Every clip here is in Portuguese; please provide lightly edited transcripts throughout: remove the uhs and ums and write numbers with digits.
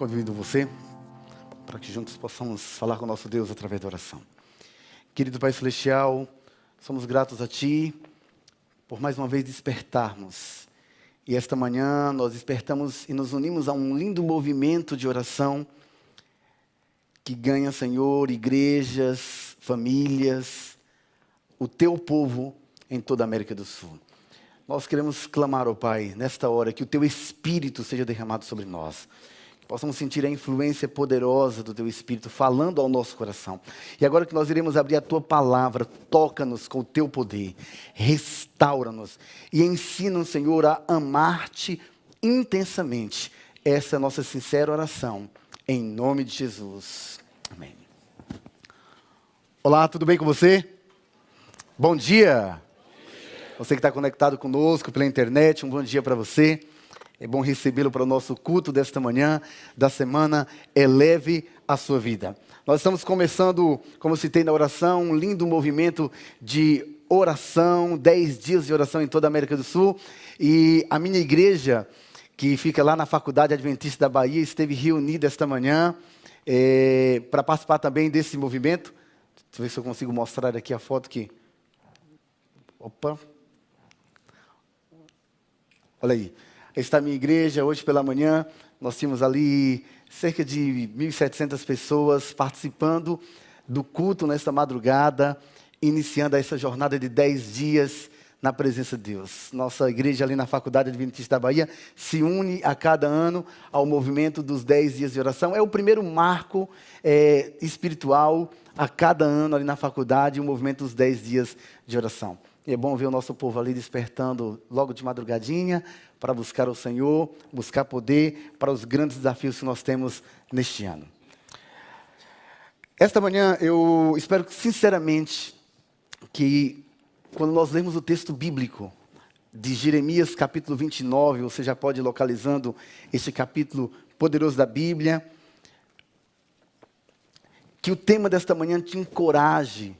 Convido você para que juntos possamos falar com o nosso Deus através da oração. Querido Pai Celestial, somos gratos a Ti por mais uma vez despertarmos. E esta manhã nós despertamos e nos unimos a um lindo movimento de oração que ganha, Senhor, igrejas, famílias, o Teu povo em toda a América do Sul. Nós queremos clamar, ó Pai, nesta hora, que o Teu Espírito seja derramado sobre nós. Que possamos sentir a influência poderosa do Teu Espírito falando ao nosso coração. E agora que nós iremos abrir a Tua palavra, toca-nos com o Teu poder, restaura-nos e ensina-nos, Senhor, a amar-Te intensamente. Essa é a nossa sincera oração, em nome de Jesus. Amém. Olá, tudo bem com você? Bom dia! Você que está conectado conosco pela internet, um bom dia para você. É bom recebê-lo para o nosso culto desta manhã, da semana Eleve a Sua Vida. Nós estamos começando, como citei na oração, um lindo movimento de oração, 10 dias de oração em toda a América do Sul. E a minha igreja, que fica lá na Faculdade Adventista da Bahia, esteve reunida esta manhã para participar também desse movimento. Deixa eu ver se eu consigo mostrar aqui a foto aqui. Opa! Olha aí, está a minha igreja. Hoje pela manhã nós tínhamos ali cerca de 1.700 pessoas participando do culto nesta madrugada, iniciando essa jornada de 10 dias na presença de Deus. Nossa igreja ali na Faculdade Adventista da Bahia se une a cada ano ao movimento dos 10 dias de oração. É o primeiro marco espiritual a cada ano ali na faculdade, o movimento dos 10 dias de oração. E é bom ver o nosso povo ali despertando logo de madrugadinha para buscar o Senhor, buscar poder para os grandes desafios que nós temos neste ano. Esta manhã eu espero sinceramente que quando nós lemos o texto bíblico de Jeremias capítulo 29, você já pode ir localizando este capítulo poderoso da Bíblia, que o tema desta manhã te encoraje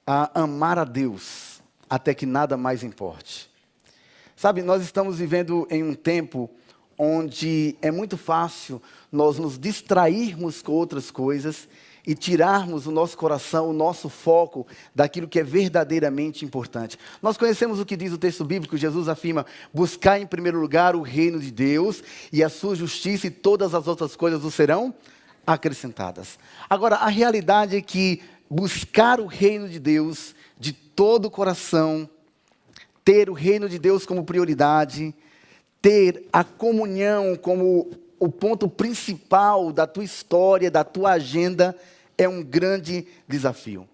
a amar a Deus até que nada mais importe. Sabe, nós estamos vivendo em um tempo onde é muito fácil nós nos distrairmos com outras coisas e tirarmos o nosso coração, o nosso foco daquilo que é verdadeiramente importante. Nós conhecemos o que diz o texto bíblico. Jesus afirma: buscar em primeiro lugar o reino de Deus e a sua justiça, e todas as outras coisas vos serão acrescentadas. Agora, a realidade é que buscar o reino de Deus de todo o coração, ter o reino de Deus como prioridade, ter a comunhão como o ponto principal da tua história, da tua agenda, é um grande desafio.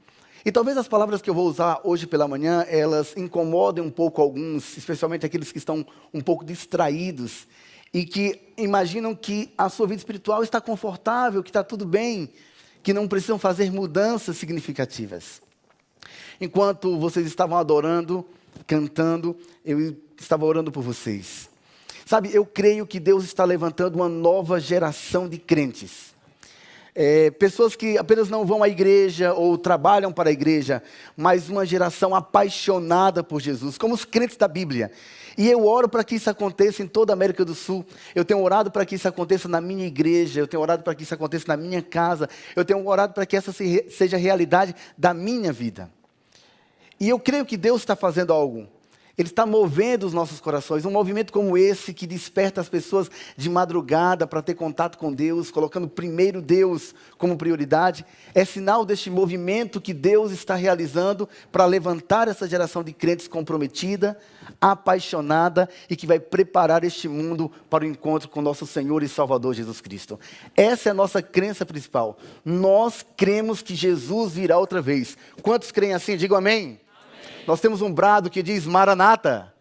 E talvez as palavras que eu vou usar hoje pela manhã, elas incomodem um pouco alguns, especialmente aqueles que estão um pouco distraídos e que imaginam que a sua vida espiritual está confortável, que está tudo bem, que não precisam fazer mudanças significativas. Enquanto vocês estavam adorando, cantando, eu estava orando por vocês. Sabe, eu creio que Deus está levantando uma nova geração de crentes. Pessoas que apenas não vão à igreja ou trabalham para a igreja, mas uma geração apaixonada por Jesus, como os crentes da Bíblia. E eu oro para que isso aconteça em toda a América do Sul. Eu tenho orado para que isso aconteça na minha igreja, eu tenho orado para que isso aconteça na minha casa, eu tenho orado para que essa seja a realidade da minha vida. E eu creio que Deus está fazendo algo. Ele está movendo os nossos corações. Um movimento como esse, que desperta as pessoas de madrugada para ter contato com Deus, colocando primeiro Deus como prioridade, é sinal deste movimento que Deus está realizando para levantar essa geração de crentes comprometida, apaixonada e que vai preparar este mundo para o encontro com nosso Senhor e Salvador Jesus Cristo. Essa é a nossa crença principal. Nós cremos que Jesus virá outra vez. Quantos creem assim? Digam amém. Nós temos um brado que diz: Maranata.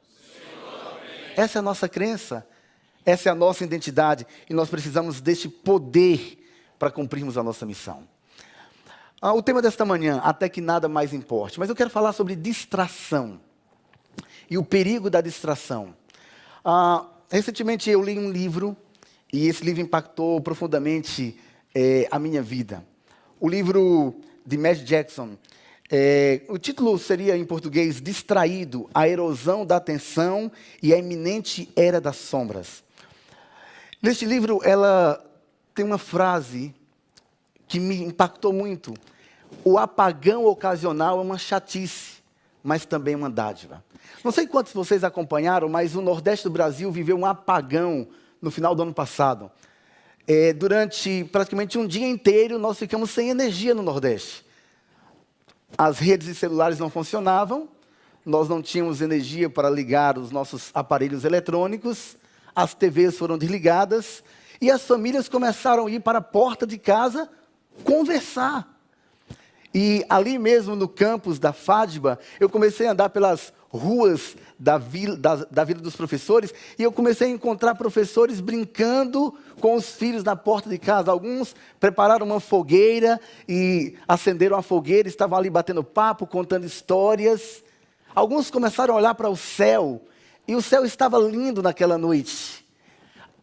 Essa é a nossa crença, essa é a nossa identidade, e nós precisamos deste poder para cumprirmos a nossa missão. O tema desta manhã, até que nada mais importe, mas eu quero falar sobre distração e o perigo da distração. Recentemente eu li um livro, e esse livro impactou profundamente a minha vida. O livro de Matt Jackson. O título seria em português: Distraído, a erosão da atenção e a iminente era das sombras. Neste livro ela tem uma frase que me impactou muito. O apagão ocasional é uma chatice, mas também uma dádiva. Não sei quantos de vocês acompanharam, mas o Nordeste do Brasil viveu um apagão no final do ano passado. Durante praticamente um dia inteiro, nós ficamos sem energia no Nordeste. As redes de celulares não funcionavam, nós não tínhamos energia para ligar os nossos aparelhos eletrônicos, as TVs foram desligadas e as famílias começaram a ir para a porta de casa conversar. E ali mesmo no campus da FADBA, eu comecei a andar pelas ruas da Vila dos Professores e eu comecei a encontrar professores brincando com os filhos na porta de casa. Alguns prepararam uma fogueira e acenderam a fogueira, estavam ali batendo papo, contando histórias. Alguns começaram a olhar para o céu e o céu estava lindo naquela noite.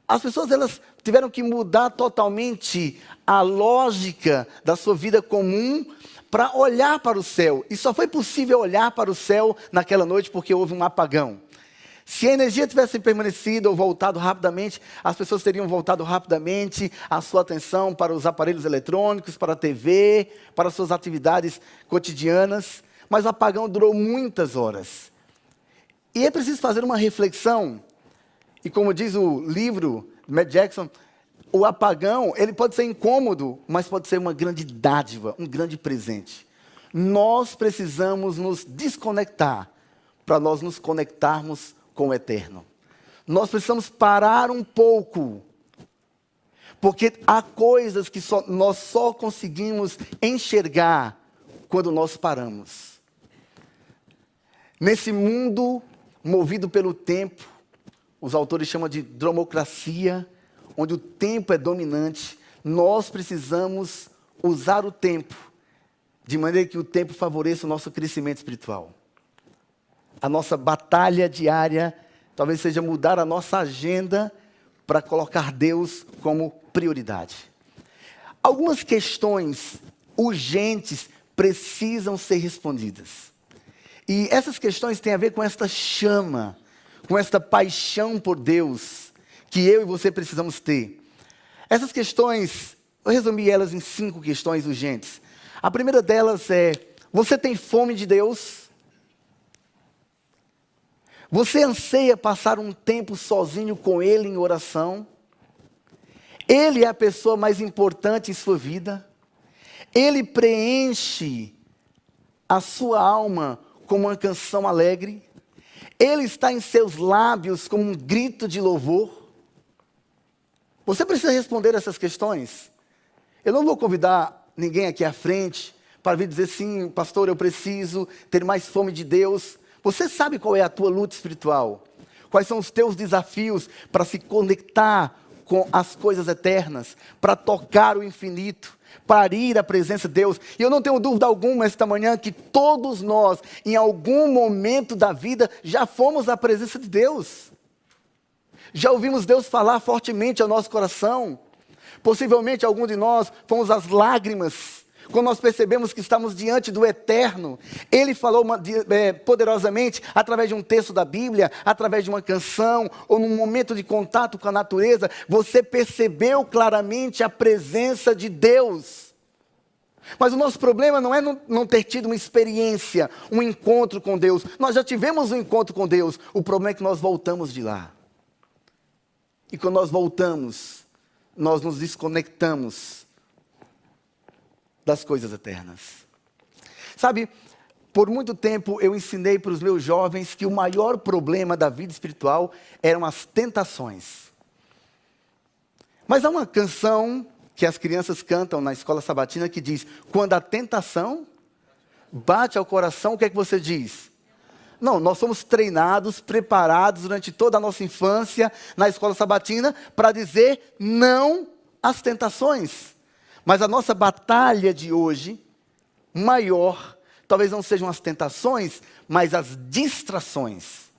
As pessoas elas tiveram que mudar totalmente a lógica da sua vida comum para olhar para o céu. E só foi possível olhar para o céu naquela noite porque houve um apagão. Se a energia tivesse permanecido ou voltado rapidamente, as pessoas teriam voltado rapidamente a sua atenção para os aparelhos eletrônicos, para a TV, para as suas atividades cotidianas. Mas o apagão durou muitas horas. E é preciso fazer uma reflexão. E como diz o livro de Matt Jackson, o apagão, ele pode ser incômodo, mas pode ser uma grande dádiva, um grande presente. Nós precisamos nos desconectar para nós nos conectarmos com o eterno. Nós precisamos parar um pouco, porque há coisas que nós só conseguimos enxergar quando nós paramos. Nesse mundo movido pelo tempo, os autores chamam de dromocracia, onde o tempo é dominante, nós precisamos usar o tempo, de maneira que o tempo favoreça o nosso crescimento espiritual. A nossa batalha diária talvez seja mudar a nossa agenda para colocar Deus como prioridade. Algumas questões urgentes precisam ser respondidas. E essas questões têm a ver com esta chama, com esta paixão por Deus, que eu e você precisamos ter. Essas questões, eu resumi elas em 5 questões urgentes. A primeira delas é: você tem fome de Deus? Você anseia passar um tempo sozinho com Ele em oração? Ele é a pessoa mais importante em sua vida? Ele preenche a sua alma como uma canção alegre? Ele está em seus lábios como um grito de louvor? Você precisa responder essas questões. Eu não vou convidar ninguém aqui à frente para vir dizer: sim, pastor, eu preciso ter mais fome de Deus. Você sabe qual é a tua luta espiritual? Quais são os teus desafios para se conectar com as coisas eternas, para tocar o infinito, para ir à presença de Deus? E eu não tenho dúvida alguma esta manhã que todos nós, em algum momento da vida, já fomos à presença de Deus. Já ouvimos Deus falar fortemente ao nosso coração. Possivelmente algum de nós fomos às lágrimas quando nós percebemos que estamos diante do Eterno. Ele falou poderosamente através de um texto da Bíblia, através de uma canção, ou num momento de contato com a natureza. Você percebeu claramente a presença de Deus. Mas o nosso problema não é não ter tido uma experiência, um encontro com Deus. Nós já tivemos um encontro com Deus. O problema é que nós voltamos de lá. E quando nós voltamos, nós nos desconectamos das coisas eternas. Sabe, por muito tempo eu ensinei para os meus jovens que o maior problema da vida espiritual eram as tentações. Mas há uma canção que as crianças cantam na escola sabatina que diz: quando a tentação bate ao coração, o que é que você diz? Não, nós somos treinados, preparados durante toda a nossa infância na escola sabatina para dizer não às tentações. Mas a nossa batalha de hoje, maior, talvez não sejam as tentações, mas as distrações.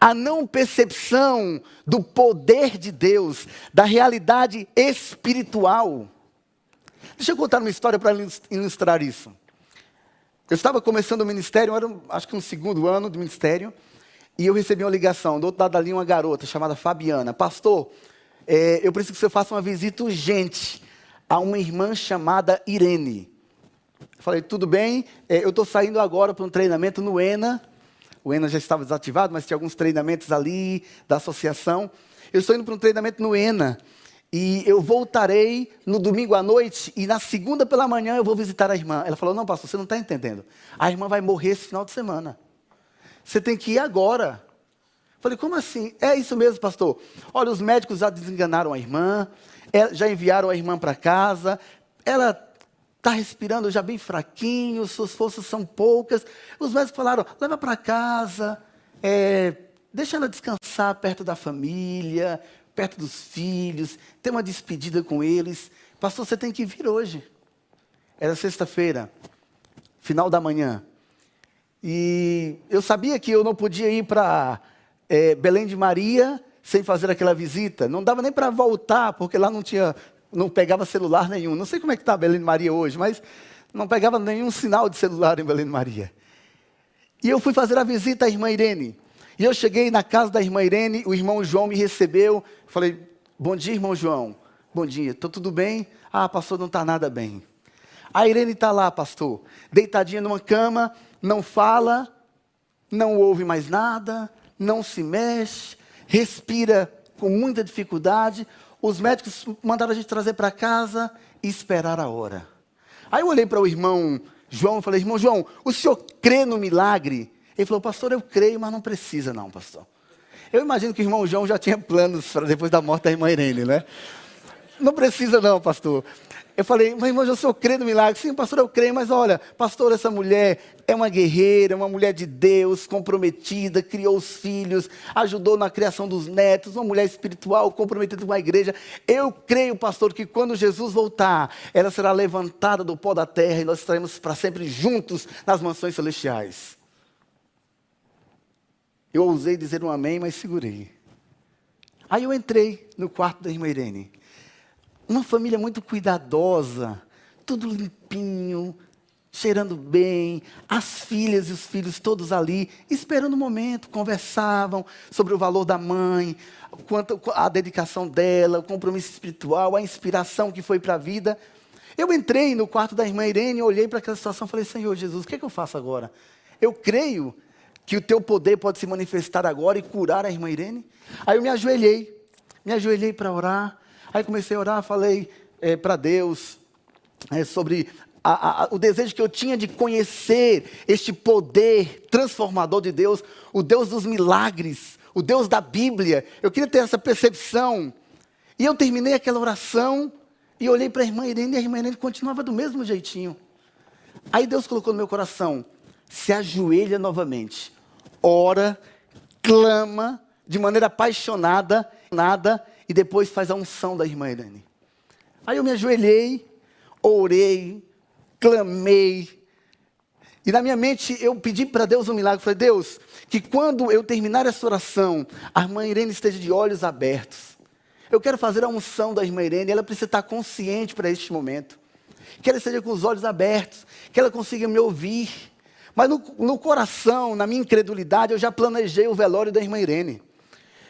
A não percepção do poder de Deus, da realidade espiritual. Deixa eu contar uma história para ilustrar isso. Eu estava começando o ministério, era acho que no 2º ano do ministério, e eu recebi uma ligação, do outro lado ali uma garota chamada Fabiana: pastor, eu preciso que você faça uma visita urgente a uma irmã chamada Irene. Eu falei, tudo bem, eu estou saindo agora para um treinamento no ENA. O ENA já estava desativado, mas tinha alguns treinamentos ali da associação. Eu estou indo para um treinamento no ENA. E eu voltarei no domingo à noite e na segunda pela manhã eu vou visitar a irmã. Ela falou, não, pastor, você não está entendendo. A irmã vai morrer esse final de semana. Você tem que ir agora. Eu falei, como assim? É isso mesmo, pastor. Olha, os médicos já desenganaram a irmã, já enviaram a irmã para casa, ela está respirando já bem fraquinho, suas forças são poucas. Os médicos falaram, leva para casa, deixa ela descansar perto da família, perto dos filhos, ter uma despedida com eles. Pastor, você tem que vir hoje. Era sexta-feira, final da manhã. E eu sabia que eu não podia ir para Belém de Maria sem fazer aquela visita. Não dava nem para voltar, porque lá não pegava celular nenhum. Não sei como é que está Belém de Maria hoje, mas não pegava nenhum sinal de celular em Belém de Maria. E eu fui fazer a visita à irmã Irene. E eu cheguei na casa da irmã Irene, o irmão João me recebeu. Falei, bom dia, irmão João. Bom dia, estou tudo bem? Ah, pastor, não está nada bem. A Irene está lá, pastor, deitadinha numa cama, não fala, não ouve mais nada, não se mexe, respira com muita dificuldade. Os médicos mandaram a gente trazer para casa e esperar a hora. Aí eu olhei para o irmão João e falei, irmão João, o senhor crê no milagre? Ele falou, pastor, eu creio, mas não precisa não, pastor. Eu imagino que o irmão João já tinha planos para depois da morte da irmã Irene, né? Não precisa não, pastor. Eu falei, mas irmão João, o senhor crê no milagre? Sim, pastor, eu creio, mas olha, pastor, essa mulher é uma guerreira, uma mulher de Deus, comprometida, criou os filhos, ajudou na criação dos netos, uma mulher espiritual, comprometida com a igreja. Eu creio, pastor, que quando Jesus voltar, ela será levantada do pó da terra e nós estaremos para sempre juntos nas mansões celestiais. Eu ousei dizer um amém, mas segurei. Aí eu entrei no quarto da irmã Irene. Uma família muito cuidadosa, tudo limpinho, cheirando bem, as filhas e os filhos todos ali, esperando o momento, conversavam sobre o valor da mãe, quanto a dedicação dela, o compromisso espiritual, a inspiração que foi para a vida. Eu entrei no quarto da irmã Irene, olhei para aquela situação e falei, Senhor Jesus, o que é que eu faço agora? Eu creio que o teu poder pode se manifestar agora e curar a irmã Irene. Aí eu me ajoelhei para orar. Aí comecei a orar, falei para Deus sobre o desejo que eu tinha de conhecer este poder transformador de Deus, o Deus dos milagres, o Deus da Bíblia. Eu queria ter essa percepção. E eu terminei aquela oração e olhei para a irmã Irene e a irmã Irene continuava do mesmo jeitinho. Aí Deus colocou no meu coração, se ajoelha novamente, ora, clama de maneira apaixonada, e depois faz a unção da irmã Irene. Aí eu me ajoelhei, orei, clamei, e na minha mente eu pedi para Deus um milagre. Falei, Deus, que quando eu terminar essa oração, a irmã Irene esteja de olhos abertos. Eu quero fazer a unção da irmã Irene, ela precisa estar consciente para este momento. Que ela esteja com os olhos abertos, que ela consiga me ouvir. Mas no coração, na minha incredulidade, eu já planejei o velório da irmã Irene.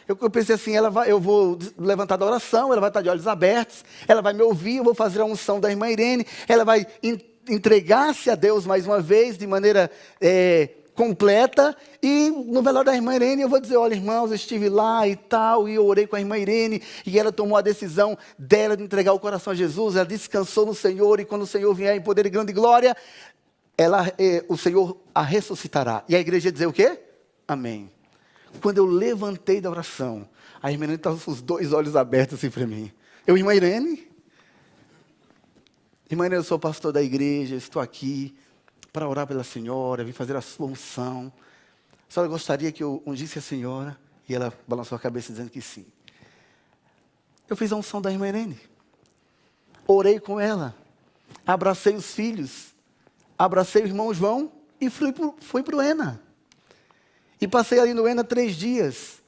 Eu pensei assim, eu vou levantar da oração, ela vai estar de olhos abertos, ela vai me ouvir, eu vou fazer a unção da irmã Irene, ela vai entregar-se a Deus mais uma vez, de maneira completa, e no velório da irmã Irene eu vou dizer, olha irmãos, eu estive lá e tal, e eu orei com a irmã Irene, e ela tomou a decisão dela de entregar o coração a Jesus, ela descansou no Senhor, e quando o Senhor vier em poder e grande glória, o Senhor a ressuscitará. E a igreja ia dizer o quê? Amém. Quando eu levantei da oração, a irmã Irene estava com os dois olhos abertos assim para mim. Irmã Irene? Irmã Irene, eu sou pastor da igreja, estou aqui para orar pela senhora, vim fazer a sua unção. A senhora gostaria que eu ungisse a senhora? E ela balançou a cabeça dizendo que sim. Eu fiz a unção da irmã Irene. Orei com ela. Abracei os filhos. Abracei o irmão João e fui para o ENA. E passei ali no ENA 3 dias.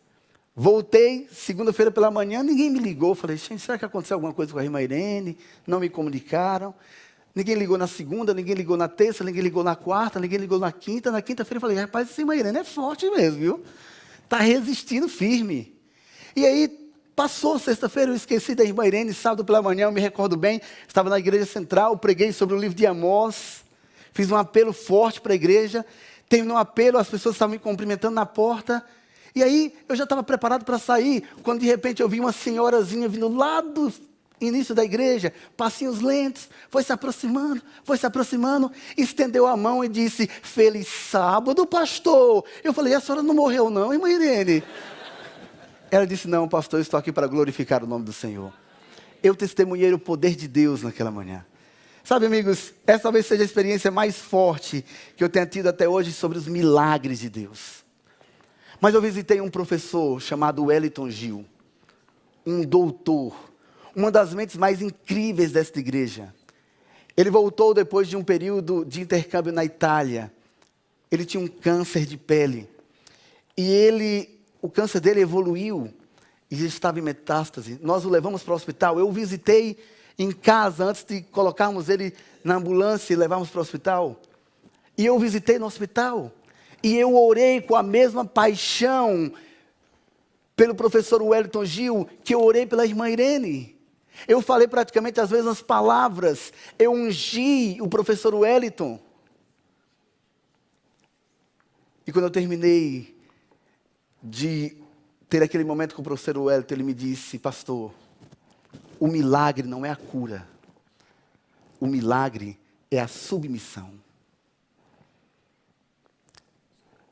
Voltei, segunda-feira pela manhã, ninguém me ligou. Falei, gente, será que aconteceu alguma coisa com a irmã Irene? Não me comunicaram. Ninguém ligou na segunda, ninguém ligou na terça, ninguém ligou na quarta, ninguém ligou na quinta. Na quinta-feira eu falei, rapaz, essa irmã Irene é forte mesmo, viu? Está resistindo firme. E aí, passou sexta-feira, eu esqueci da irmã Irene, sábado pela manhã, eu me recordo bem, estava na igreja central, preguei sobre o livro de Amós, fiz um apelo forte para a igreja, terminou o apelo, as pessoas estavam me cumprimentando na porta, e aí eu já estava preparado para sair, quando de repente eu vi uma senhorazinha vindo lá do início da igreja, passinhos lentos, foi se aproximando, estendeu a mão e disse: "Feliz sábado, pastor." Eu falei: "A senhora não morreu não, irmã Irene?" Ela disse: "Não, pastor, eu estou aqui para glorificar o nome do Senhor." Eu testemunhei o poder de Deus naquela manhã. Sabe, amigos, essa talvez seja a experiência mais forte que eu tenha tido até hoje sobre os milagres de Deus. Mas eu visitei um professor chamado Wellington Gil, um doutor, uma das mentes mais incríveis desta igreja. Ele voltou depois de um período de intercâmbio na Itália. Ele tinha um câncer de pele. E o câncer dele evoluiu e ele estava em metástase. Nós o levamos para o hospital. Eu o visitei em casa antes de colocarmos ele na ambulância e levarmos para o hospital. E eu o visitei no hospital. E eu orei com a mesma paixão pelo professor Wellington Gil que eu orei pela irmã Irene. Eu falei praticamente as mesmas palavras. Eu ungi o professor Wellington. E quando eu terminei de ter aquele momento com o professor Wellington, ele me disse: "Pastor, o milagre não é a cura. O milagre é a submissão."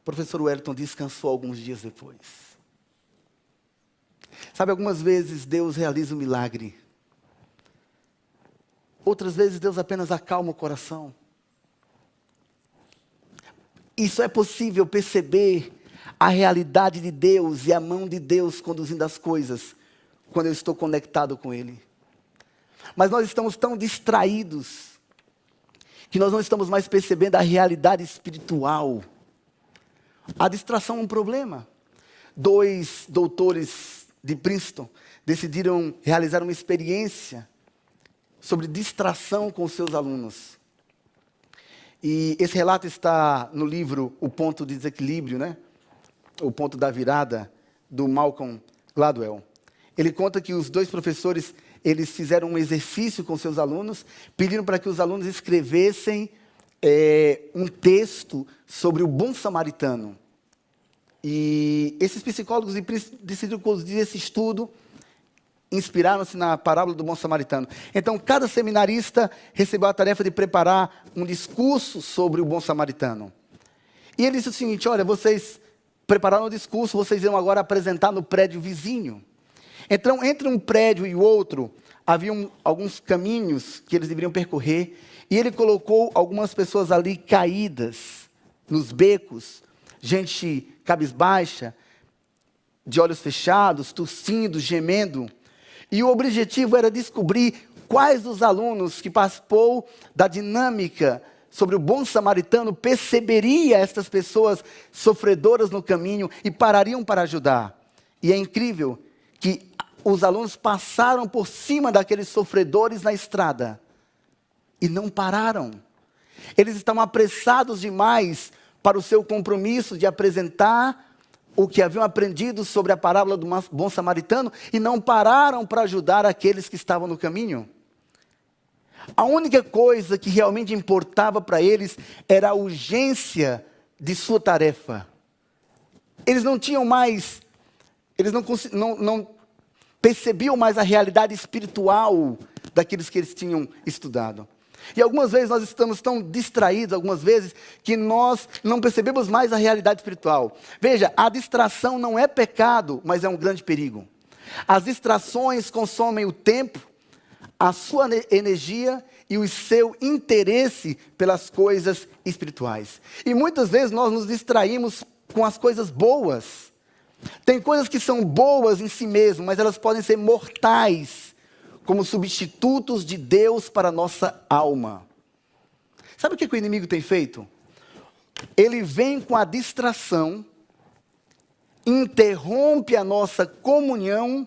O professor Wellington descansou alguns dias depois. Sabe, algumas vezes Deus realiza um milagre. Outras vezes Deus apenas acalma o coração. Isso é possível perceber a realidade de Deus e a mão de Deus conduzindo as coisas quando eu estou conectado com Ele. Mas nós estamos tão distraídos que nós não estamos mais percebendo a realidade espiritual. A distração é um problema. 2 doutores de Princeton decidiram realizar uma experiência sobre distração com os seus alunos. E esse relato está no livro O Ponto de Desequilíbrio, né? O Ponto da Virada, do Malcolm Gladwell. Ele conta que os 2 professores, eles fizeram um exercício com seus alunos, pediram para que os alunos escrevessem um texto sobre o bom samaritano. E esses psicólogos decidiram conduzir esse estudo, inspiraram-se na parábola do bom samaritano. Então, cada seminarista recebeu a tarefa de preparar um discurso sobre o bom samaritano. E ele disse o seguinte: "Olha, vocês prepararam o discurso, vocês irão agora apresentar no prédio vizinho." Então, entre um prédio e o outro, haviam alguns caminhos que eles deveriam percorrer, e ele colocou algumas pessoas ali caídas, nos becos, gente cabisbaixa, de olhos fechados, tossindo, gemendo. E o objetivo era descobrir quais dos alunos que participou da dinâmica sobre o bom samaritano perceberia estas pessoas sofredoras no caminho e parariam para ajudar. E é incrível que os alunos passaram por cima daqueles sofredores na estrada e não pararam. Eles estavam apressados demais para o seu compromisso de apresentar o que haviam aprendido sobre a parábola do bom samaritano e não pararam para ajudar aqueles que estavam no caminho. A única coisa que realmente importava para eles era a urgência de sua tarefa. Eles não tinham mais, eles não percebiam mais a realidade espiritual daqueles que eles tinham estudado. E algumas vezes nós estamos tão distraídos, algumas vezes, que nós não percebemos mais a realidade espiritual. Veja, a distração não é pecado, mas é um grande perigo. As distrações consomem o tempo, a sua energia e o seu interesse pelas coisas espirituais. E muitas vezes nós nos distraímos com as coisas boas. Tem coisas que são boas em si mesmas, mas elas podem ser mortais, como substitutos de Deus para a nossa alma. Sabe o que o inimigo tem feito? Ele vem com a distração, interrompe a nossa comunhão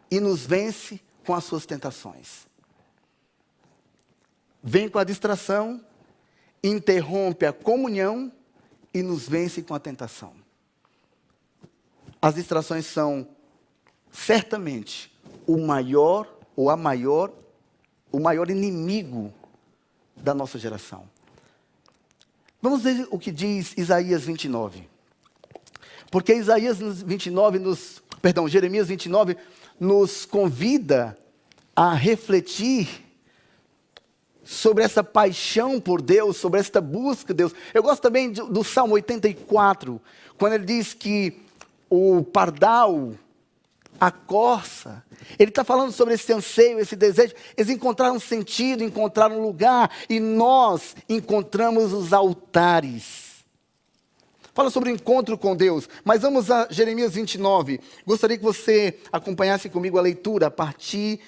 e nos vence com as suas tentações. Vem com a distração, interrompe a comunhão e nos vence com a tentação. As distrações são certamente o maior inimigo da nossa geração. Vamos ver o que diz Isaías 29. Porque Jeremias 29 nos convida a refletir sobre essa paixão por Deus, sobre esta busca de Deus. Eu gosto também do Salmo 84, quando ele diz que o pardal, a corça, ele está falando sobre esse anseio, esse desejo. Eles encontraram sentido, encontraram lugar, e nós encontramos os altares. Fala sobre o encontro com Deus, mas vamos a Jeremias 29. Gostaria que você acompanhasse comigo a leitura a partir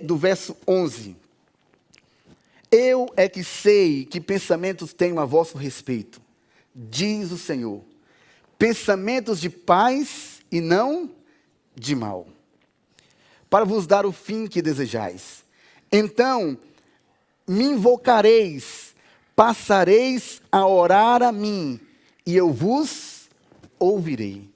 do verso 11. Eu é que sei que pensamentos tenho a vosso respeito, diz o Senhor. Pensamentos de paz e não de mal, para vos dar o fim que desejais. Então me invocareis, passareis a orar a mim, e eu vos ouvirei.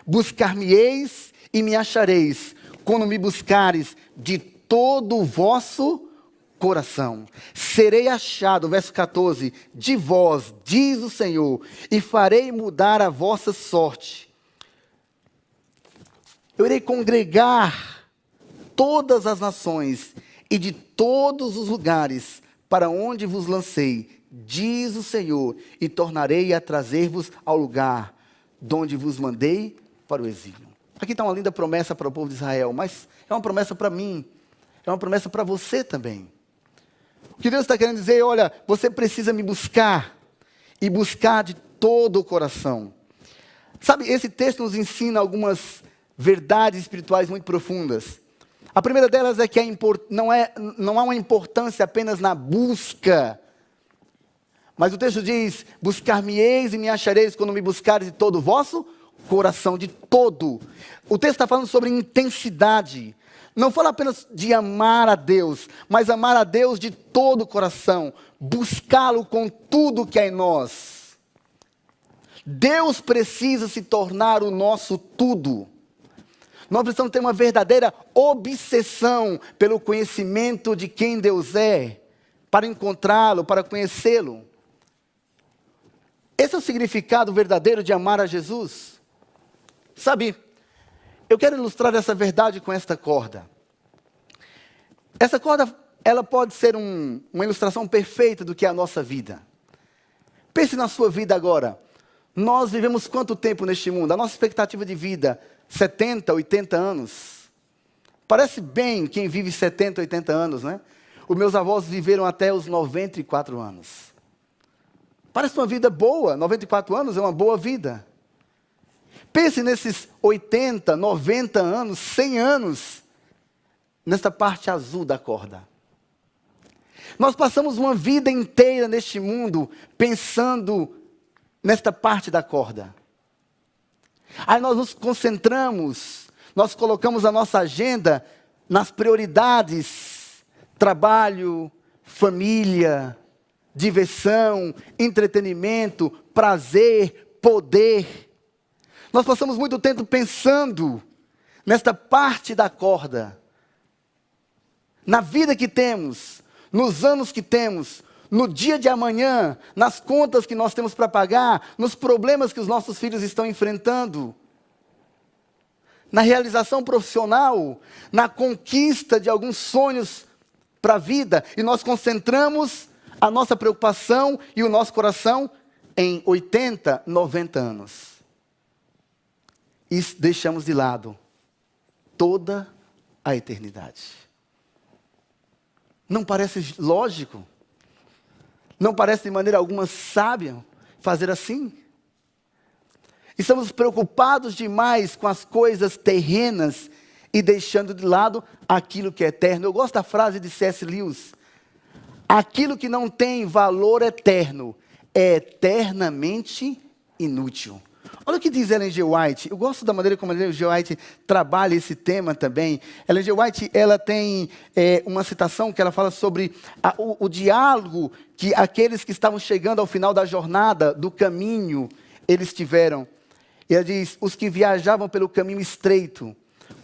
Buscar-me-eis e me achareis, quando me buscares de todo o vosso coração. Serei achado, verso 14, de vós, diz o Senhor, e farei mudar a vossa sorte. Eu irei congregar todas as nações e de todos os lugares para onde vos lancei, diz o Senhor, e tornarei a trazer-vos ao lugar de onde vos mandei para o exílio. Aqui está uma linda promessa para o povo de Israel, mas é uma promessa para mim, é uma promessa para você também. O que Deus está querendo dizer, olha, você precisa me buscar, e buscar de todo o coração. Sabe, esse texto nos ensina algumas verdades espirituais muito profundas. A primeira delas é que não há uma importância apenas na busca, mas o texto diz, buscar-me-eis e me achareis quando me buscares de todo o vosso coração, de todo. O texto está falando sobre intensidade. Não fala apenas de amar a Deus, mas amar a Deus de todo o coração, buscá-lo com tudo que é em nós. Deus precisa se tornar o nosso tudo. Nós precisamos ter uma verdadeira obsessão pelo conhecimento de quem Deus é, para encontrá-lo, para conhecê-lo. Esse é o significado verdadeiro de amar a Jesus. Sabe, eu quero ilustrar essa verdade com esta corda. Essa corda, ela pode ser uma ilustração perfeita do que é a nossa vida. Pense na sua vida agora. Nós vivemos quanto tempo neste mundo? A nossa expectativa de vida, 70, 80 anos. Parece bem quem vive 70, 80 anos, né? Os meus avós viveram até os 94 anos. Parece uma vida boa, 94 anos é uma boa vida. Pense nesses 80, 90 anos, 100 anos, nesta parte azul da corda. Nós passamos uma vida inteira neste mundo pensando nesta parte da corda. Aí nós nos concentramos, nós colocamos a nossa agenda nas prioridades: trabalho, família, diversão, entretenimento, prazer, poder. Nós passamos muito tempo pensando nesta parte da corda, na vida que temos, nos anos que temos, no dia de amanhã, nas contas que nós temos para pagar, nos problemas que os nossos filhos estão enfrentando, na realização profissional, na conquista de alguns sonhos para a vida, e nós concentramos a nossa preocupação e o nosso coração em 80, 90 anos. E deixamos de lado toda a eternidade. Não parece lógico? Não parece de maneira alguma sábia fazer assim? Estamos preocupados demais com as coisas terrenas e deixando de lado aquilo que é eterno. Eu gosto da frase de C.S. Lewis: aquilo que não tem valor eterno é eternamente inútil. Olha o que diz Ellen G. White. Eu gosto da maneira como Ellen G. White trabalha esse tema também. Ellen G. White, ela tem uma citação que ela fala sobre o diálogo que aqueles que estavam chegando ao final da jornada, do caminho, eles tiveram. E ela diz: os que viajavam pelo caminho estreito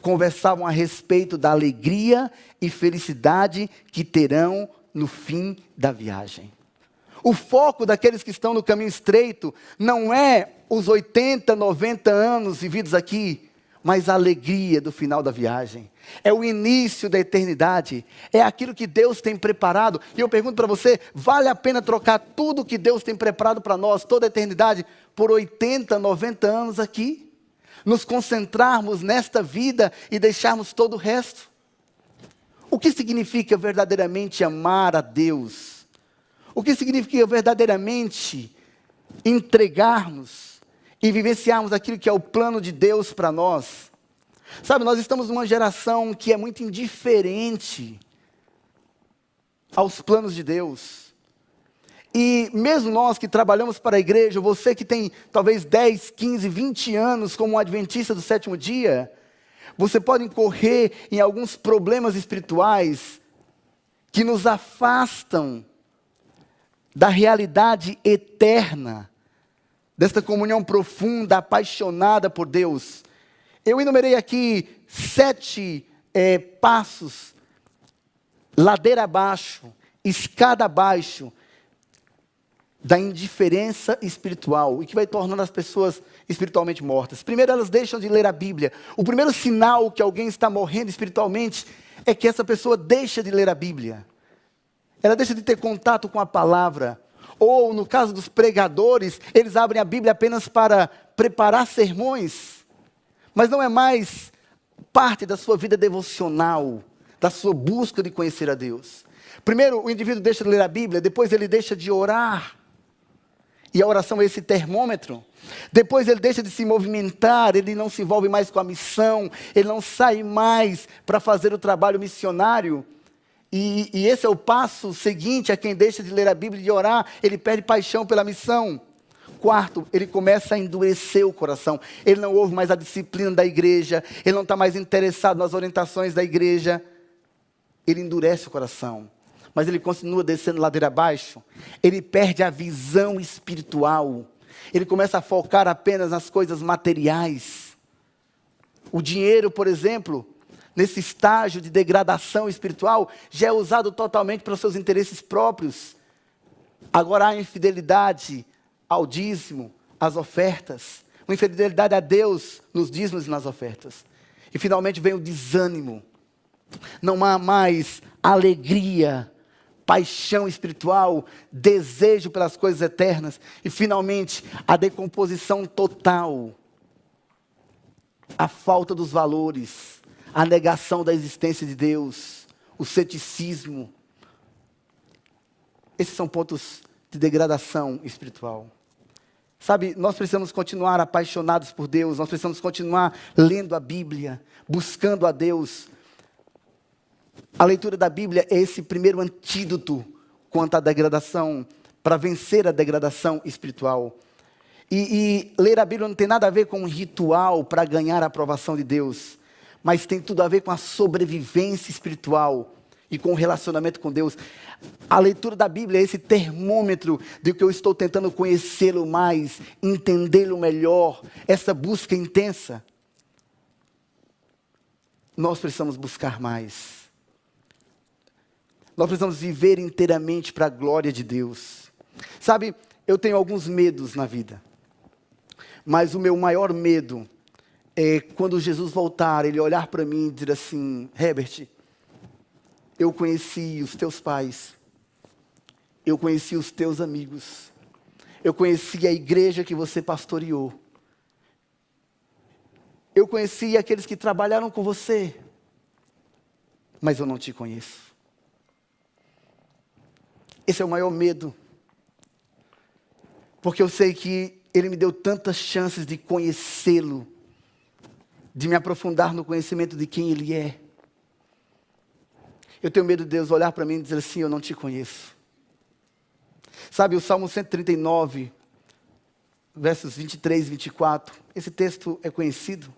conversavam a respeito da alegria e felicidade que terão no fim da viagem. O foco daqueles que estão no caminho estreito não é os 80, 90 anos vividos aqui, mas a alegria do final da viagem. É o início da eternidade. É aquilo que Deus tem preparado. E eu pergunto para você, vale a pena trocar tudo que Deus tem preparado para nós, toda a eternidade, por 80, 90 anos aqui? Nos concentrarmos nesta vida e deixarmos todo o resto? O que significa verdadeiramente amar a Deus? O que significa verdadeiramente entregarmos e vivenciarmos aquilo que é o plano de Deus para nós? Sabe, nós estamos numa geração que é muito indiferente aos planos de Deus. E mesmo nós que trabalhamos para a igreja, você que tem talvez 10, 15, 20 anos como um adventista do sétimo dia, você pode incorrer em alguns problemas espirituais que nos afastam da realidade eterna, desta comunhão profunda, apaixonada por Deus. Eu enumerei aqui 7 passos, ladeira abaixo, escada abaixo, da indiferença espiritual, e que vai tornando as pessoas espiritualmente mortas. Primeiro, elas deixam de ler a Bíblia. O primeiro sinal que alguém está morrendo espiritualmente é que essa pessoa deixa de ler a Bíblia. Ela deixa de ter contato com a palavra. Ou, no caso dos pregadores, eles abrem a Bíblia apenas para preparar sermões, mas não é mais parte da sua vida devocional, da sua busca de conhecer a Deus. Primeiro, o indivíduo deixa de ler a Bíblia, depois ele deixa de orar. E a oração é esse termômetro. Depois ele deixa de se movimentar, ele não se envolve mais com a missão, ele não sai mais para fazer o trabalho missionário. E esse é o passo seguinte a quem deixa de ler a Bíblia e de orar, ele perde paixão pela missão. Quarto, ele começa a endurecer o coração. Ele não ouve mais a disciplina da igreja, ele não está mais interessado nas orientações da igreja. Ele endurece o coração. Mas ele continua descendo ladeira abaixo. Ele perde a visão espiritual. Ele começa a focar apenas nas coisas materiais. O dinheiro, por exemplo, nesse estágio de degradação espiritual, já é usado totalmente para os seus interesses próprios. Agora há infidelidade ao dízimo, às ofertas. Uma infidelidade a Deus nos dízimos e nas ofertas. E finalmente vem o desânimo. Não há mais alegria, paixão espiritual, desejo pelas coisas eternas. E finalmente, a decomposição total. A falta dos valores, a negação da existência de Deus, o ceticismo. Esses são pontos de degradação espiritual. Sabe, nós precisamos continuar apaixonados por Deus, nós precisamos continuar lendo a Bíblia, buscando a Deus. A leitura da Bíblia é esse primeiro antídoto quanto à degradação, para vencer a degradação espiritual. E ler a Bíblia não tem nada a ver com um ritual para ganhar a aprovação de Deus, mas tem tudo a ver com a sobrevivência espiritual e com o relacionamento com Deus. A leitura da Bíblia é esse termômetro de que eu estou tentando conhecê-lo mais, entendê-lo melhor, essa busca intensa. Nós precisamos buscar mais. Nós precisamos viver inteiramente para a glória de Deus. Sabe, eu tenho alguns medos na vida, mas o meu maior medo é quando Jesus voltar, ele olhar para mim e dizer assim: Herbert, eu conheci os teus pais, eu conheci os teus amigos, eu conheci a igreja que você pastoreou, eu conheci aqueles que trabalharam com você, mas eu não te conheço. Esse é o maior medo, porque eu sei que Ele me deu tantas chances de conhecê-lo, de me aprofundar no conhecimento de quem Ele é. Eu tenho medo de Deus olhar para mim e dizer assim: eu não te conheço. Sabe, o Salmo 139, versos 23 e 24, esse texto é conhecido.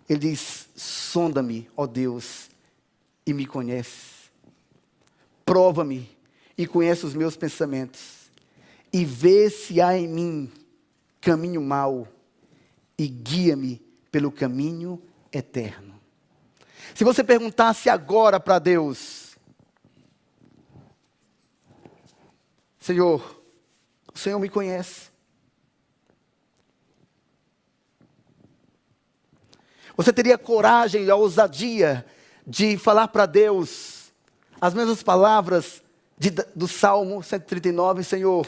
Ele diz: sonda-me, ó Deus, e me conhece. Prova-me e conhece os meus pensamentos. E vê se há em mim caminho mau, e guia-me pelo caminho eterno. Se você perguntasse agora para Deus: Senhor, o Senhor me conhece. Você teria coragem e a ousadia de falar para Deus as mesmas palavras do Salmo 139, Senhor,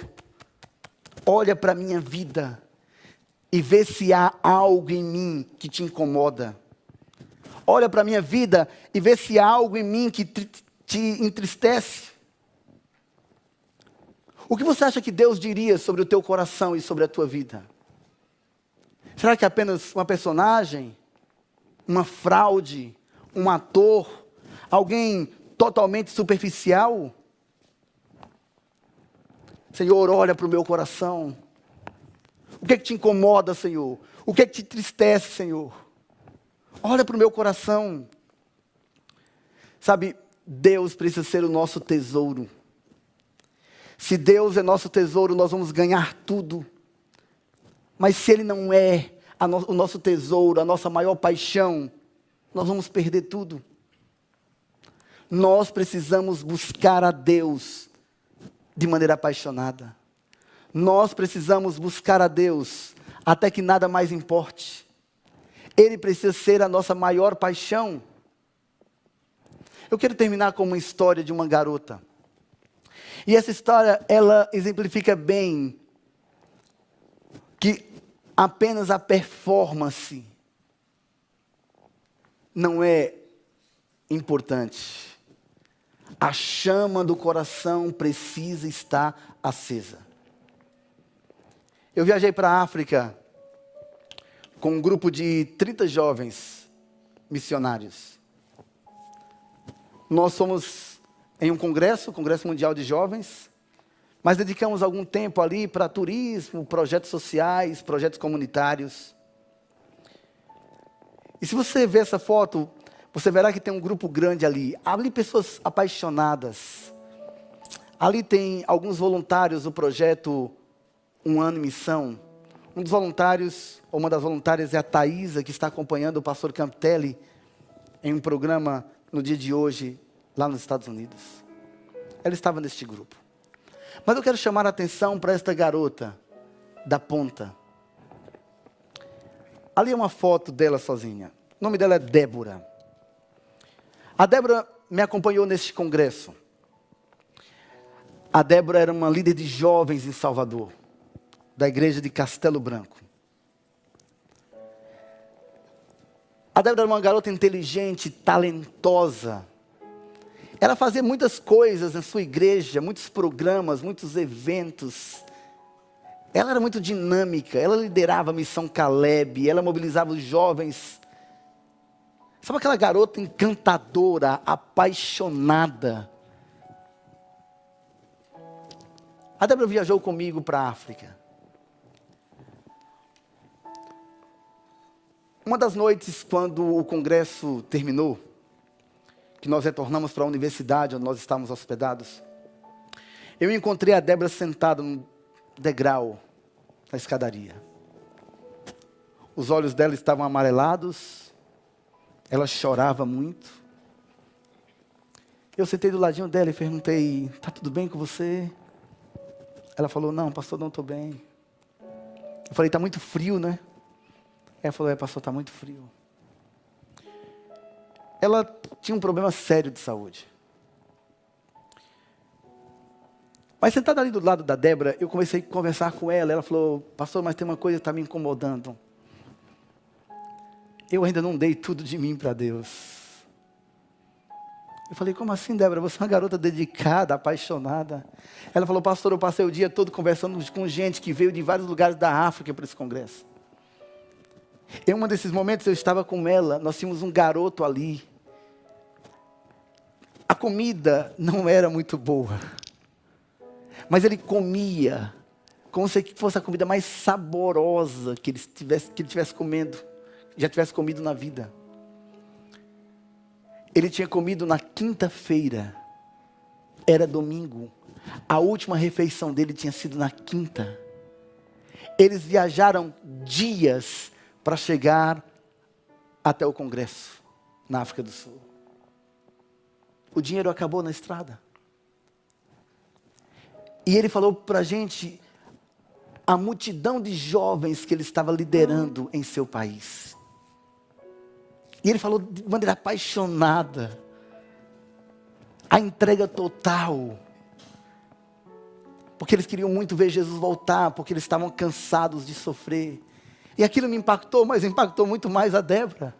olha para a minha vida e vê se há algo em mim que te incomoda. Olha para a minha vida e vê se há algo em mim que te entristece. O que você acha que Deus diria sobre o teu coração e sobre a tua vida? Será que é apenas uma personagem? Uma fraude? Um ator? Alguém totalmente superficial? Senhor, olha para o meu coração. O que é que te incomoda, Senhor? O que é que te entristece, Senhor? Olha para o meu coração. Sabe, Deus precisa ser o nosso tesouro. Se Deus é nosso tesouro, nós vamos ganhar tudo. Mas se Ele não é o nosso tesouro, a nossa maior paixão, nós vamos perder tudo. Nós precisamos buscar a Deus de maneira apaixonada. Nós precisamos buscar a Deus até que nada mais importe. Ele precisa ser a nossa maior paixão. Eu quero terminar com uma história de uma garota. E essa história, ela exemplifica bem que apenas a performance não é importante. A chama do coração precisa estar acesa. Eu viajei para a África com um grupo de 30 jovens missionários. Nós fomos em um congresso, Congresso Mundial de Jovens, mas dedicamos algum tempo ali para turismo, projetos sociais, projetos comunitários. E se você ver essa foto, você verá que tem um grupo grande ali. Ali pessoas apaixonadas. Ali tem alguns voluntários do projeto Um Ano em Missão. Um dos voluntários, ou uma das voluntárias é a Thaisa, que está acompanhando o pastor Campitelli em um programa no dia de hoje, lá nos Estados Unidos. Ela estava neste grupo. Mas eu quero chamar a atenção para esta garota da ponta. Ali é uma foto dela sozinha. O nome dela é Débora. A Débora me acompanhou neste congresso. A Débora era uma líder de jovens em Salvador, da igreja de Castelo Branco. A Débora era uma garota inteligente, talentosa. Ela fazia muitas coisas na sua igreja, muitos programas, muitos eventos. Ela era muito dinâmica, ela liderava a Missão Caleb, ela mobilizava os jovens. Sabe aquela garota encantadora, apaixonada? A Débora viajou comigo para a África. Uma das noites, quando o congresso terminou, que nós retornamos para a universidade onde nós estávamos hospedados, eu encontrei a Débora sentada no degrau da escadaria. Os olhos dela estavam amarelados, ela chorava muito. Eu sentei do ladinho dela e perguntei: está tudo bem com você? Ela falou: não, pastor, não estou bem. Eu falei: está muito frio, né? Ela falou: pastor, está muito frio. Ela tinha um problema sério de saúde. Mas sentada ali do lado da Débora, eu comecei a conversar com ela. Ela falou: pastor, mas tem uma coisa que está me incomodando. Eu ainda não dei tudo de mim para Deus. Eu falei: como assim, Débora? Você é uma garota dedicada, apaixonada. Ela falou: pastor, eu passei o dia todo conversando com gente que veio de vários lugares da África para esse congresso. Em um desses momentos eu estava com ela, nós tínhamos um garoto ali. A comida não era muito boa, mas ele comia como se fosse a comida mais saborosa que ele tivesse comendo, já tivesse comido na vida. Ele tinha comido na quinta-feira, era domingo, a última refeição dele tinha sido na quinta. Eles viajaram dias para chegar até o congresso, na África do Sul. O dinheiro acabou na estrada. E ele falou para a gente a multidão de jovens que ele estava liderando em seu país. E ele falou de maneira apaixonada. A entrega total. Porque eles queriam muito ver Jesus voltar, porque eles estavam cansados de sofrer. E aquilo me impactou, mas impactou muito mais a Débora.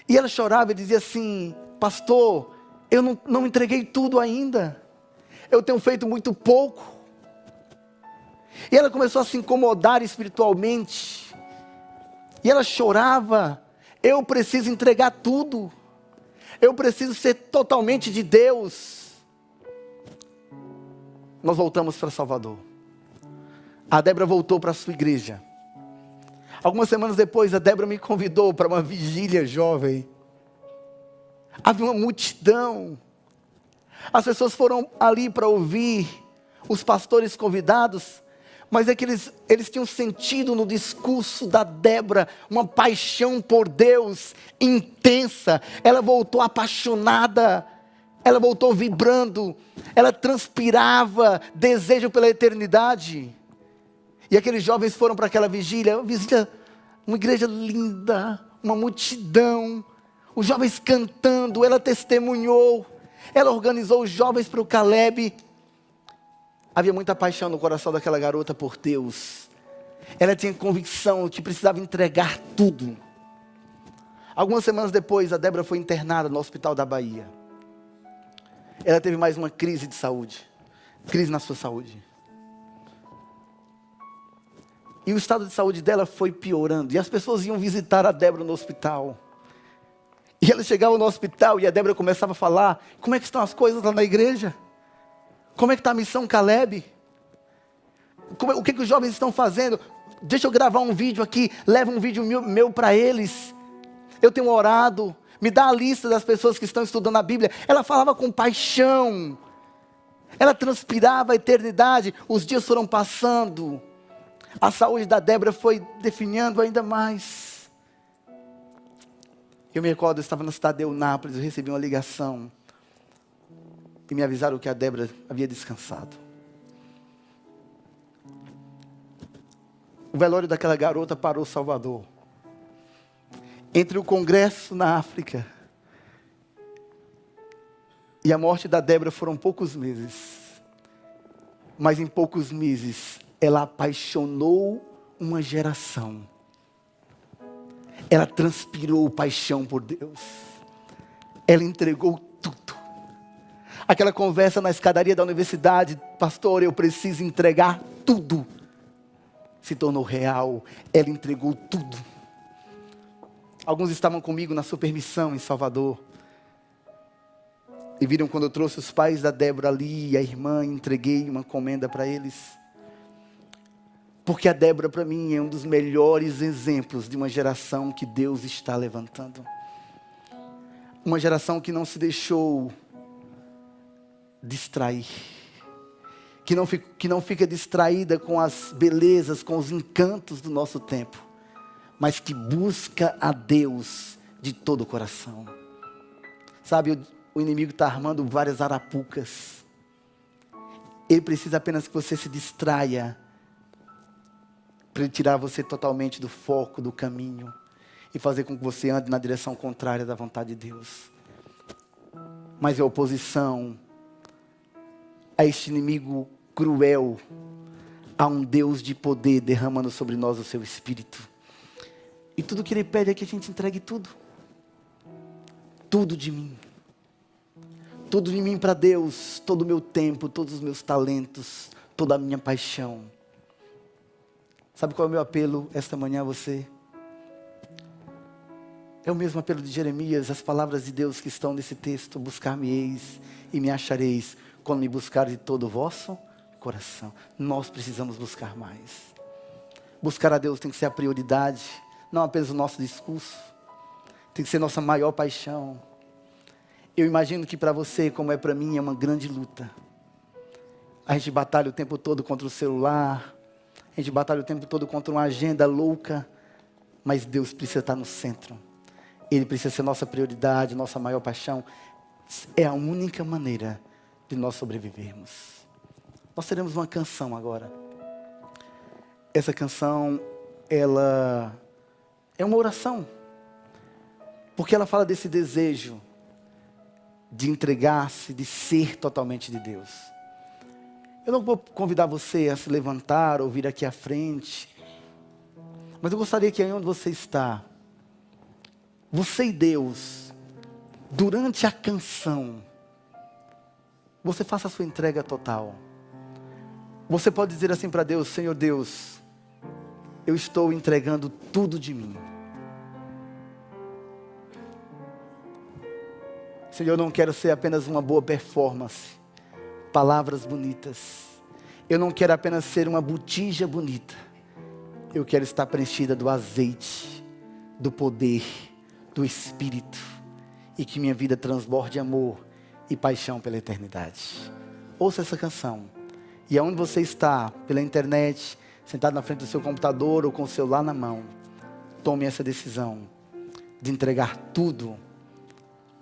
E ela chorava e dizia assim: pastor, eu não entreguei tudo ainda. Eu tenho feito muito pouco. E ela começou a se incomodar espiritualmente. E ela chorava: eu preciso entregar tudo. Eu preciso ser totalmente de Deus. Nós voltamos para Salvador. A Débora voltou para a sua igreja. Algumas semanas depois, a Débora me convidou para uma vigília jovem. Havia uma multidão. As pessoas foram ali para ouvir os pastores convidados, mas é que eles tinham sentido no discurso da Débora uma paixão por Deus intensa. Ela voltou apaixonada, ela voltou vibrando, ela transpirava desejo pela eternidade. E aqueles jovens foram para aquela vigília, uma igreja linda, uma multidão, os jovens cantando, ela testemunhou, ela organizou os jovens para o Caleb. Havia muita paixão no coração daquela garota por Deus. Ela tinha convicção que precisava entregar tudo. Algumas semanas depois, a Débora foi internada no hospital da Bahia. Ela teve mais uma crise de saúde, crise na sua saúde. E o estado de saúde dela foi piorando. E as pessoas iam visitar a Débora no hospital. E ela chegava no hospital e a Débora começava a falar: como é que estão as coisas lá na igreja? Como é que está a missão Caleb? O que os jovens estão fazendo? Deixa eu gravar um vídeo aqui. Leva um vídeo meu para eles. Eu tenho orado. Me dá a lista das pessoas que estão estudando a Bíblia. Ela falava com paixão. Ela transpirava a eternidade. Os dias foram passando. A saúde da Débora foi definhando ainda mais. Eu me recordo, eu estava na cidade de Eunápolis, eu recebi uma ligação. E me avisaram que a Débora havia descansado. O velório daquela garota parou Salvador. Entre o congresso na África e a morte da Débora foram poucos meses. Mas em poucos meses, ela apaixonou uma geração. Ela transpirou paixão por Deus. Ela entregou tudo. Aquela conversa na escadaria da universidade: pastor, eu preciso entregar tudo, se tornou real. Ela entregou tudo. Alguns estavam comigo na supermissão em Salvador. E viram quando eu trouxe os pais da Débora ali, e a irmã, entreguei uma encomenda para eles. Porque a Débora, para mim, é um dos melhores exemplos de uma geração que Deus está levantando. Uma geração que não se deixou distrair. Que não fica distraída com as belezas, com os encantos do nosso tempo. Mas que busca a Deus de todo o coração. Sabe, o inimigo está armando várias arapucas. Ele precisa apenas que você se distraia, para ele tirar você totalmente do foco, do caminho, e fazer com que você ande na direção contrária da vontade de Deus. Mas a oposição a este inimigo cruel, a um Deus de poder derramando sobre nós o seu Espírito. E tudo que Ele pede é que a gente entregue tudo. Tudo de mim. Tudo de mim para Deus, todo o meu tempo, todos os meus talentos, toda a minha paixão. Sabe qual é o meu apelo esta manhã a você? É o mesmo apelo de Jeremias, as palavras de Deus que estão nesse texto: buscar-me-eis e me achareis, quando me buscar de todo o vosso coração. Nós precisamos buscar mais. Buscar a Deus tem que ser a prioridade, não apenas o nosso discurso. Tem que ser nossa maior paixão. Eu imagino que para você, como é para mim, é uma grande luta. A gente batalha o tempo todo contra o celular. A gente batalha o tempo todo contra uma agenda louca. mas Deus precisa estar no centro. Ele precisa ser nossa prioridade, nossa maior paixão. É a única maneira de nós sobrevivermos. Nós teremos uma canção agora. Essa canção, ela é uma oração. Porque ela fala desse desejo de entregar-se, de ser totalmente de Deus. Eu não vou convidar você a se levantar ou vir aqui à frente. Mas eu gostaria que aí onde você está, você e Deus, durante a canção, você faça a sua entrega total. Você pode dizer assim para Deus: Senhor Deus, eu estou entregando tudo de mim. Senhor, eu não quero ser apenas uma boa performance, palavras bonitas. Eu não quero apenas ser uma botija bonita. Eu quero estar preenchida do azeite, do poder, do Espírito. E que minha vida transborde amor e paixão pela eternidade. Ouça essa canção. E aonde você está, pela internet, sentado na frente do seu computador ou com o celular na mão, tome essa decisão de entregar tudo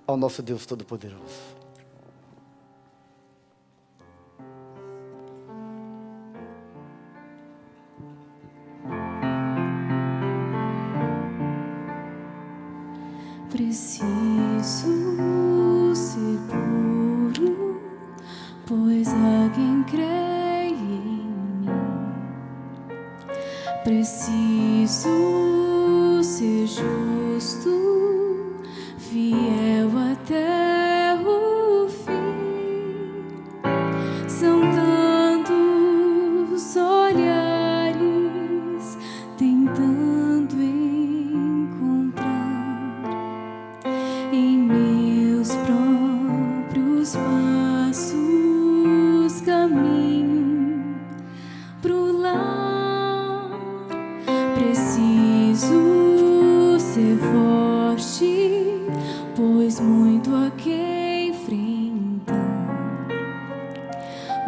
ao nosso Deus Todo-Poderoso. Preciso ser puro, pois há quem crê em mim. Preciso ser justo, fiel até o fim. São tantos olhares tentando encontrar em meus próprios passos caminho pro lar. Preciso ser forte, pois muito há que enfrentar.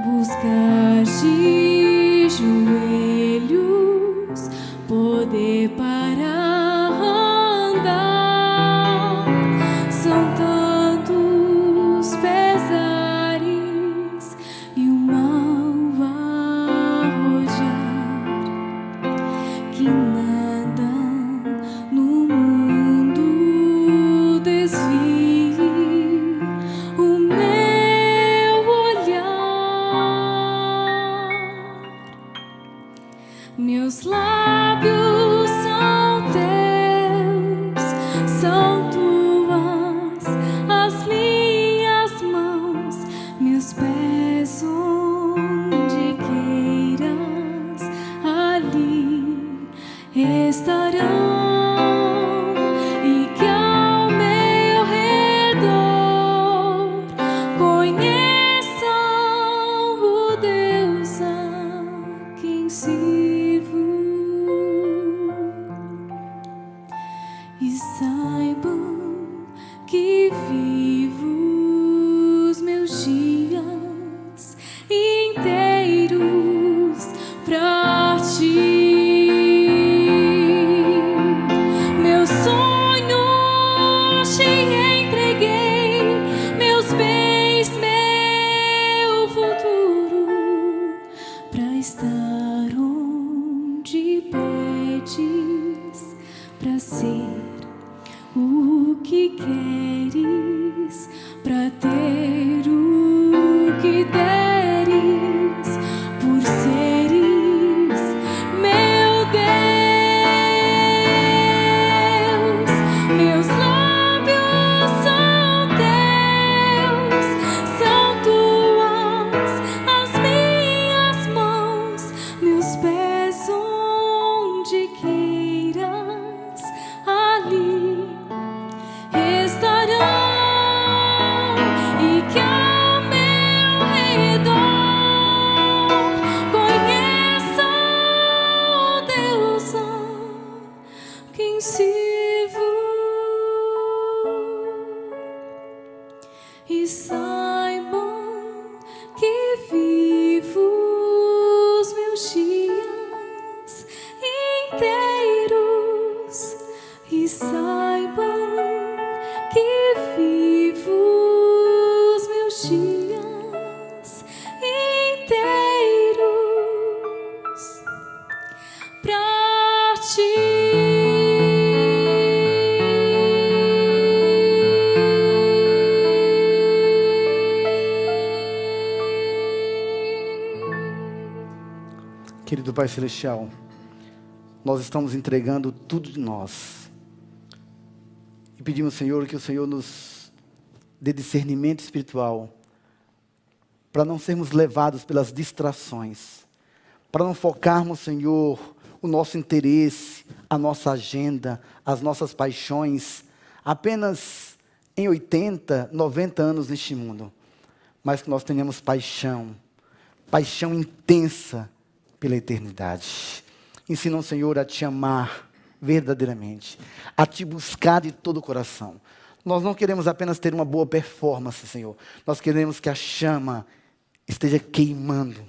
Buscar de joelhos poder para andar. São tantos pesares e o mal a rodear, que nada no mundo desvie o meu olhar. Meus lábios são teus, são tuas as minhas mãos, meus pés onde queiras ali estarão, e que ao meu redor conheçam o Deus a quem sirvo, e saibam que vivo os meus dias inteiros pra ti. Meus sonhos te entreguei, meus bens, meu futuro, pra estar onde pedes, pra ser o que queres, pra ter o que deres, por seres meu Deus. Meus lábios são teus, são tuas as minhas mãos, meus pés onde queiras ali estarão, e que ao meu redor conheçam o Deus a quem sirvo, e saibam que vivo os meus dias inteiros Querido Pai Celestial, nós estamos entregando tudo de nós. E pedimos, Senhor, que o Senhor nos dê discernimento espiritual, para não sermos levados pelas distrações, para não focarmos, Senhor, o nosso interesse, a nossa agenda, as nossas paixões, apenas em 80, 90 anos neste mundo, mas que nós tenhamos paixão intensa pela eternidade. Ensina, Senhor, a te amar verdadeiramente, a te buscar de todo o coração. Nós não queremos apenas ter uma boa performance, Senhor. Nós queremos que a chama esteja queimando,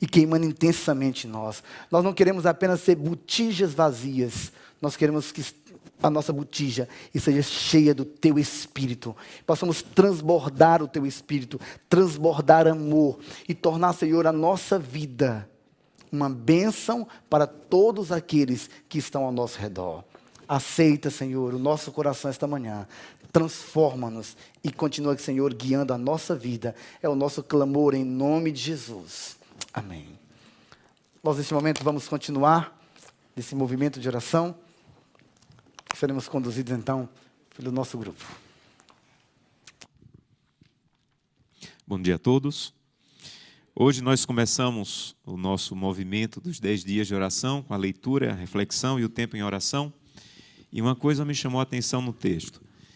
e queimando intensamente em nós. Nós não queremos apenas ser botijas vazias. Nós queremos que a nossa botija esteja cheia do Teu Espírito. Possamos transbordar o Teu Espírito, transbordar amor e tornar, Senhor, a nossa vida uma bênção para todos aqueles que estão ao nosso redor. Aceita, Senhor, o nosso coração esta manhã. Transforma-nos e continua, Senhor, guiando a nossa vida. É o nosso clamor em nome de Jesus. Amém. Nós, neste momento, vamos continuar nesse movimento de oração. Seremos conduzidos, então, pelo nosso grupo. Bom dia a todos. Hoje nós começamos o nosso movimento dos 10 dias de oração, com a leitura, a reflexão e o tempo em oração. E uma coisa me chamou a atenção no texto.